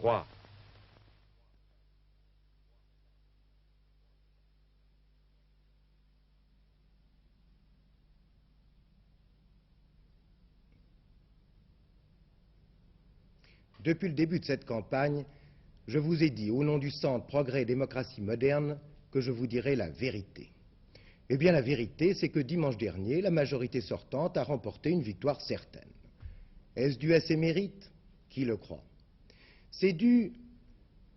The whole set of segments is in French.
3. Depuis le début de cette campagne, je vous ai dit, au nom du Centre Progrès et Démocratie Moderne, que je vous dirai la vérité. Eh bien, la vérité, c'est que dimanche dernier, la majorité sortante a remporté une victoire certaine. Est-ce dû à ses mérites? Qui le croit? C'est dû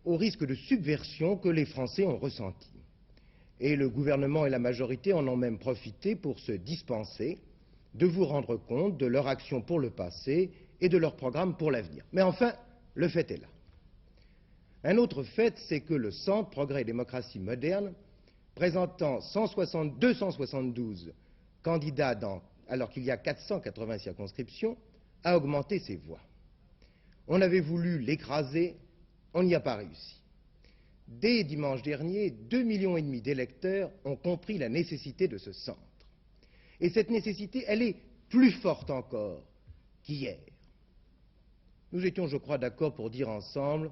au risque de subversion que les Français ont ressenti. Et le gouvernement et la majorité en ont même profité pour se dispenser de vous rendre compte de leur action pour le passé et de leur programme pour l'avenir. Mais enfin, le fait est là. Un autre fait, c'est que le Centre Progrès et Démocratie Moderne, présentant 272 candidats alors qu'il y a 480 circonscriptions, a augmenté ses voix. On avait voulu l'écraser, on n'y a pas réussi. Dès dimanche dernier, 2,5 millions d'électeurs ont compris la nécessité de ce centre. Et cette nécessité, elle est plus forte encore qu'hier. Nous étions, je crois, d'accord pour dire ensemble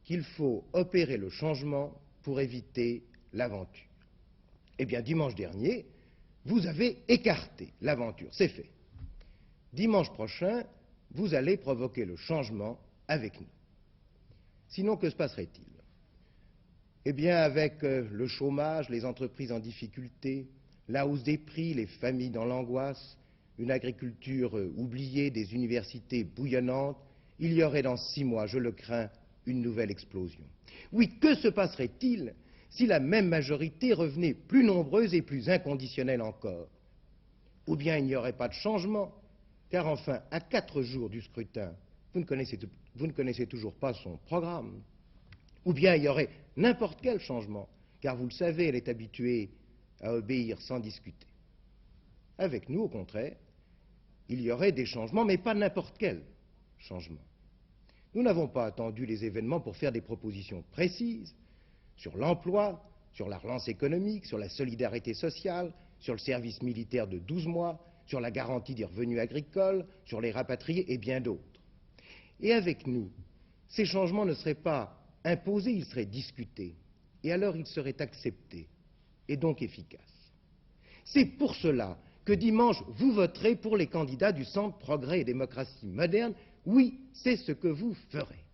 qu'il faut opérer le changement pour éviter l'aventure. Eh bien, dimanche dernier, vous avez écarté l'aventure, c'est fait. Dimanche prochain, vous allez provoquer le changement avec nous. Sinon, que se passerait-il? Eh bien, avec le chômage, les entreprises en difficulté, la hausse des prix, les familles dans l'angoisse, une agriculture oubliée, des universités bouillonnantes, il y aurait dans 6 mois, je le crains, une nouvelle explosion. Oui, que se passerait-il si la même majorité revenait plus nombreuse et plus inconditionnelle encore? Ou bien il n'y aurait pas de changement, car enfin, à 4 jours du scrutin, vous ne connaissez toujours pas son programme. Ou bien il y aurait n'importe quel changement, car vous le savez, elle est habituée à obéir sans discuter. Avec nous, au contraire, il y aurait des changements, mais pas n'importe quel changement. Nous n'avons pas attendu les événements pour faire des propositions précises sur l'emploi, sur la relance économique, sur la solidarité sociale, sur le service militaire de 12 mois, sur la garantie des revenus agricoles, sur les rapatriés et bien d'autres. Et avec nous, ces changements ne seraient pas imposés, ils seraient discutés. Et alors ils seraient acceptés et donc efficaces. C'est pour cela que dimanche, vous voterez pour les candidats du Centre Progrès et Démocratie Moderne. Oui, c'est ce que vous ferez.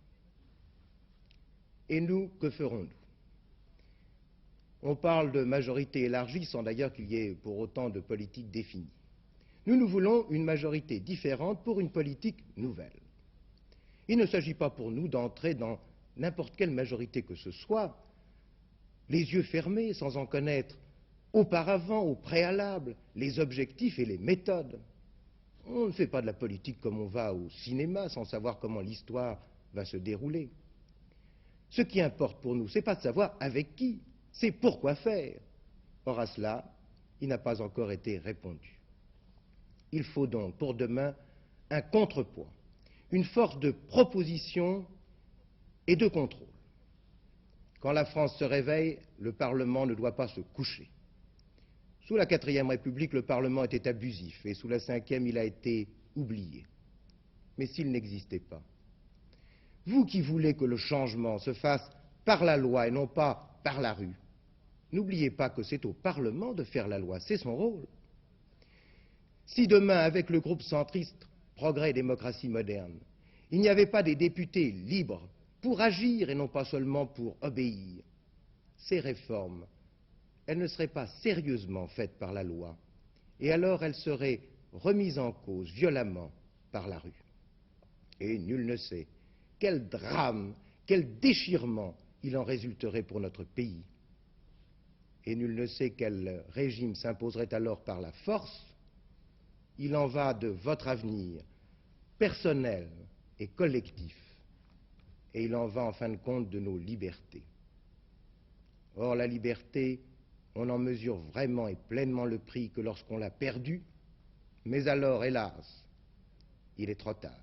Et nous, que ferons-nous? On parle de majorité élargie sans d'ailleurs qu'il y ait pour autant de politique définie. Nous voulons une majorité différente pour une politique nouvelle. Il ne s'agit pas pour nous d'entrer dans n'importe quelle majorité que ce soit, les yeux fermés, sans en connaître auparavant, au préalable, les objectifs et les méthodes. On ne fait pas de la politique comme on va au cinéma, sans savoir comment l'histoire va se dérouler. Ce qui importe pour nous, ce n'est pas de savoir avec qui, c'est pourquoi faire. Or à cela, il n'a pas encore été répondu. Il faut donc pour demain un contrepoids, une force de proposition et de contrôle. Quand la France se réveille, le Parlement ne doit pas se coucher. Sous la 4e République, le Parlement était abusif et sous la 5e, il a été oublié. Mais s'il n'existait pas, vous qui voulez que le changement se fasse par la loi et non pas par la rue, n'oubliez pas que c'est au Parlement de faire la loi, c'est son rôle. Si demain, avec le groupe centriste Progrès et Démocratie Moderne, il n'y avait pas des députés libres pour agir et non pas seulement pour obéir, ces réformes, elles ne seraient pas sérieusement faites par la loi, et alors elles seraient remises en cause violemment par la rue. Et nul ne sait quel drame, quel déchirement il en résulterait pour notre pays. Et nul ne sait quel régime s'imposerait alors par la force. Il en va de votre avenir personnel et collectif, et il en va en fin de compte de nos libertés. Or, la liberté, on en mesure vraiment et pleinement le prix que lorsqu'on l'a perdue, mais alors, hélas, il est trop tard.